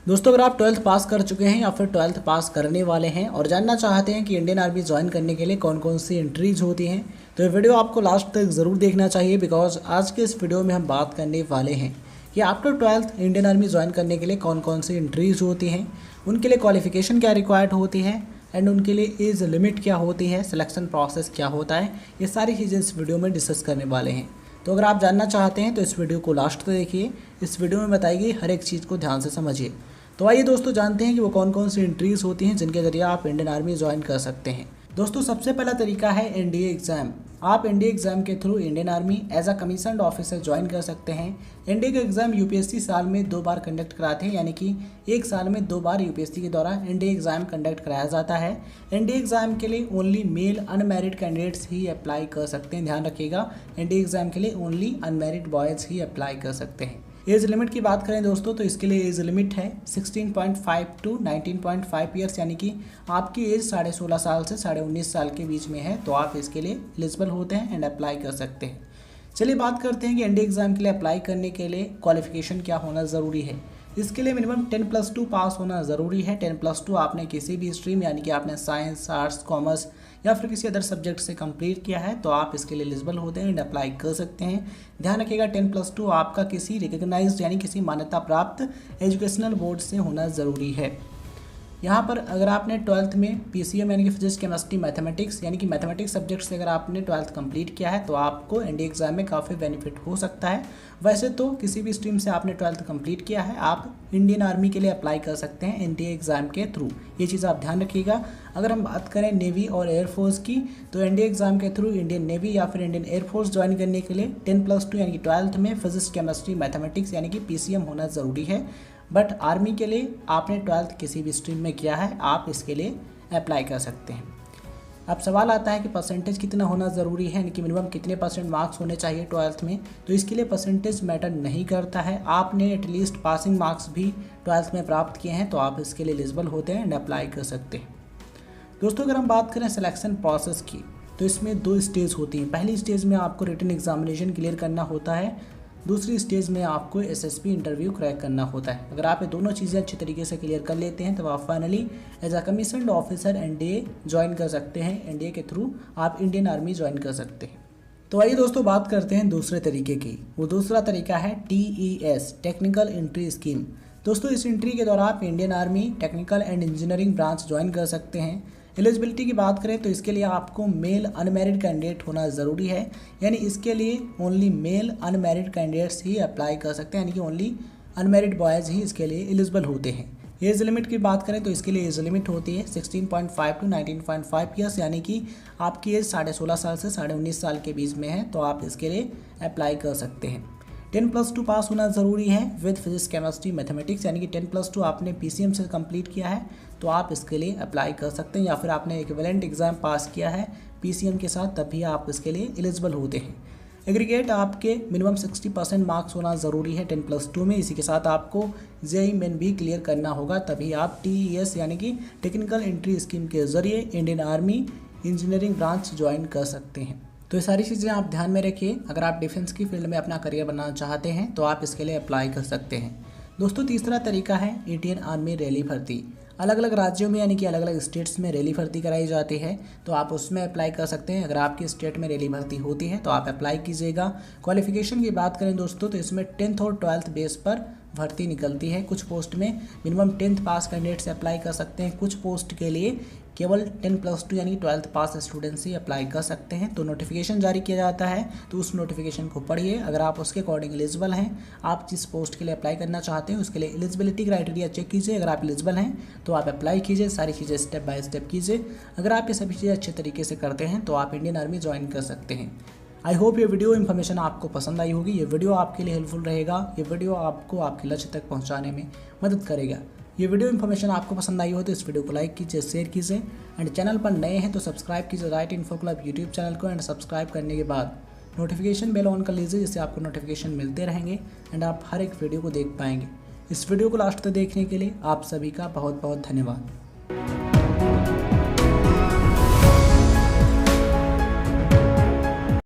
दोस्तों, अगर आप 12th पास कर चुके हैं या फिर 12th पास करने वाले हैं और जानना चाहते हैं कि इंडियन आर्मी ज्वाइन करने के लिए कौन कौन सी एंट्रीज होती हैं, तो ये वीडियो आपको लास्ट तक ज़रूर देखना चाहिए। बिकॉज आज के इस वीडियो में हम बात करने वाले हैं कि after 12th Indian army join करने के लिए कौन कौन सी एंट्रीज होती हैं, उनके लिए क्वालिफिकेशन क्या रिक्वायर्ड होती है एंड उनके लिए एज लिमिट क्या होती है, सिलेक्शन प्रोसेस क्या होता है। ये सारी चीज़ें इस वीडियो में डिस्कस करने वाले हैं। तो अगर आप जानना चाहते हैं तो इस वीडियो को लास्ट तक देखिए। इस वीडियो में बताई गई हर एक चीज़ को ध्यान से समझिए। तो आइए दोस्तों जानते हैं कि वो कौन कौन सी एंट्रीज होती हैं जिनके जरिए आप इंडियन आर्मी ज्वाइन कर सकते हैं। दोस्तों, सबसे पहला तरीका है एनडीए एग्ज़ाम। आप एनडीए एग्ज़ाम के through Indian army as a commissioned officer join कर सकते हैं। एनडीए का एग्ज़ाम यूपीएससी साल में 2 बार कंडक्ट कराते हैं, यानी कि एक साल में 2 बार यूपीएससी के द्वारा एनडीए एग्ज़ाम कंडक्ट कराया जाता है। एनडीए एग्ज़ाम के लिए ओनली मेल अनमैरिड कैंडिडेट्स ही अप्लाई कर सकते हैं। ध्यान रखिएगा, एनडीए एग्ज़ाम के लिए ओनली अनमैरिड बॉयज़ ही अप्लाई कर सकते हैं। एज लिमिट की बात करें दोस्तों, तो इसके लिए एज लिमिट है 16.5 टू 19.5 ईयर्स, यानी कि आपकी एज 16.5 साल से 19.5 साल के बीच में है, तो आप इसके लिए एलिजिबल होते हैं एंड अप्लाई कर सकते हैं। चलिए बात करते हैं कि एनडीए एग्ज़ाम के लिए अप्लाई करने के लिए क्वालिफिकेशन क्या होना ज़रूरी है। इसके लिए मिनिमम 10+2 पास होना ज़रूरी है। 10+2 आपने किसी भी स्ट्रीम, यानी कि आपने साइंस, आर्ट्स, कॉमर्स या फिर किसी अदर सब्जेक्ट से कंप्लीट किया है, तो आप इसके लिए एलिजिबल होते हैं एंड अप्लाई कर सकते हैं। ध्यान रखिएगा, 10+2 आपका किसी रिकग्नाइज्ड यानी किसी मान्यता प्राप्त एजुकेशनल बोर्ड से होना ज़रूरी है। यहाँ पर अगर आपने 12th में पीसीएम यानी कि फिजिक्स, केमिस्ट्री, मैथमेटिक्स यानी कि मैथमेटिक्स सब्जेक्ट से अगर आपने 12th कंप्लीट किया है, तो आपको एनडीए एग्ज़ाम में काफ़ी बेनिफिट हो सकता है। वैसे तो किसी भी स्ट्रीम से आपने 12th कंप्लीट किया है, आप इंडियन आर्मी के लिए अप्लाई कर सकते हैं एनडीए एग्ज़ाम के थ्रू। ये चीज़ आप ध्यान रखिएगा। अगर हम बात करें नेवी और एयरफोर्स की, तो एनडीए एग्ज़ाम के थ्रू इंडियन नेवी या फिर इंडियन एयरफोर्स ज्वाइन करने के लिए 10+2 यानी कि 12th में फिजिक्स, केमिस्ट्री, मैथमेटिक्स यानी कि पीसीएम होना ज़रूरी है। बट आर्मी के लिए आपने 12th किसी भी स्ट्रीम में किया है, आप इसके लिए अप्लाई कर सकते हैं। अब सवाल आता है कि परसेंटेज कितना होना ज़रूरी है, यानी कि मिनिमम कितने % मार्क्स होने चाहिए 12th में। तो इसके लिए परसेंटेज मैटर नहीं करता है। आपने एटलीस्ट पासिंग मार्क्स भी 12th में प्राप्त किए हैं, तो आप इसके लिए एलिजिबल होते हैं एंड अप्लाई कर सकते हैं। दोस्तों, अगर हम बात करें सिलेक्शन प्रोसेस की, तो इसमें 2 स्टेज होती हैं। पहली स्टेज में आपको रिटन एग्जामिनेशन क्लियर करना होता है, दूसरी स्टेज में आपको एसएसपी इंटरव्यू क्रैक करना होता है। अगर आप ये दोनों चीज़ें अच्छी तरीके से क्लियर कर लेते हैं, तो आप finally as a commissioned officer NDA join कर सकते हैं। एनडीए के थ्रू आप इंडियन आर्मी ज्वाइन कर सकते हैं। तो आइए दोस्तों बात करते हैं दूसरे तरीके की। वो दूसरा तरीका है टीईएस, टेक्निकल एंट्री स्कीम। दोस्तों, इस एंट्री के द्वारा आप Indian army technical and engineering branch join कर सकते हैं। एलिजिबिलिटी की बात करें तो इसके लिए आपको मेल अनमैरिड कैंडिडेट होना ज़रूरी है, यानी इसके लिए ओनली मेल अनमैरिड कैंडिडेट्स ही अप्लाई कर सकते हैं, यानी कि ओनली अनमैरिड बॉयज़ ही इसके लिए एलिजिबल होते हैं। एज लिमिट की बात करें तो इसके लिए एज लिमिट होती है 16.5 टू 19.5 ईयर्स, यानी कि आपकी एज 16.5 साल से 19.5 साल के बीच में है, तो आप इसके लिए अप्लाई कर सकते हैं। 10+2 पास होना ज़रूरी है विद फिजिक्स, केमिस्ट्री, मैथमेटिक्स, यानी कि 10+2 आपने पीसीएम से कंप्लीट किया है, तो आप इसके लिए अप्लाई कर सकते हैं। या फिर आपने इक्विवेलेंट एग्ज़ाम पास किया है पीसीएम के साथ, तभी आप इसके लिए एलिजिबल होते हैं। एग्रीगेट आपके मिनिमम 60% मार्क्स होना ज़रूरी है 10+2 में। इसी के साथ आपको जेईई मेन भी क्लियर करना होगा, तभी आप टीईएस यानी कि टेक्निकल एंट्री स्कीम के ज़रिए Indian army engineering branch join कर सकते हैं। तो ये सारी चीज़ें आप ध्यान में रखिए। अगर आप डिफेंस की फील्ड में अपना करियर बनाना चाहते हैं, तो आप इसके लिए अप्लाई कर सकते हैं। दोस्तों, तीसरा तरीका है इंडियन आर्मी रैली भर्ती। अलग अलग राज्यों में यानी कि अलग अलग स्टेट्स में रैली भर्ती कराई जाती है, तो आप उसमें अप्लाई कर सकते हैं। अगर आपकी स्टेट में रैली भर्ती होती है तो आप अप्लाई कीजिएगा। क्वालिफिकेशन की बात करें दोस्तों, तो इसमें 10th और 12th बेस पर भर्ती निकलती है। कुछ पोस्ट में मिनिमम 10th पास कैंडिडेट से अप्लाई कर सकते हैं, कुछ पोस्ट के लिए केवल 10+2 यानी 12th पास स्टूडेंट्स ही अप्लाई कर सकते हैं। तो नोटिफिकेशन जारी किया जाता है, तो उस नोटिफिकेशन को पढ़िए। अगर आप उसके अकॉर्डिंग एलिजिबल हैं, आप जिस पोस्ट के लिए अप्लाई करना चाहते हैं उसके लिए एलिजिबिलिटी क्राइटेरिया चेक कीजिए। अगर आप एलिजिबल हैं तो आप अप्लाई कीजिए, सारी चीज़ें स्टेप बाय स्टेप कीजिए। अगर आप ये सभी चीज़ें अच्छे तरीके से करते हैं तो आप इंडियन आर्मी ज्वाइन कर सकते हैं। आई होप ये वीडियो इन्फॉर्मेशन आपको पसंद आई होगी। ये वीडियो आपके लिए हेल्पफुल रहेगा। ये वीडियो आपको आपके लक्ष्य तक पहुंचाने में मदद करेगा। ये वीडियो इन्फॉर्मेशन आपको पसंद आई हो तो इस वीडियो को लाइक कीजिए, शेयर कीजिए एंड चैनल पर नए हैं तो सब्सक्राइब कीजिए right info club YouTube channel को। एंड सब्सक्राइब करने के बाद नोटिफिकेशन बेल ऑन कर लीजिए, जिससे आपको नोटिफिकेशन मिलते रहेंगे एंड आप हर एक वीडियो को देख पाएंगे। इस वीडियो को लास्ट तक देखने के लिए आप सभी का बहुत बहुत धन्यवाद।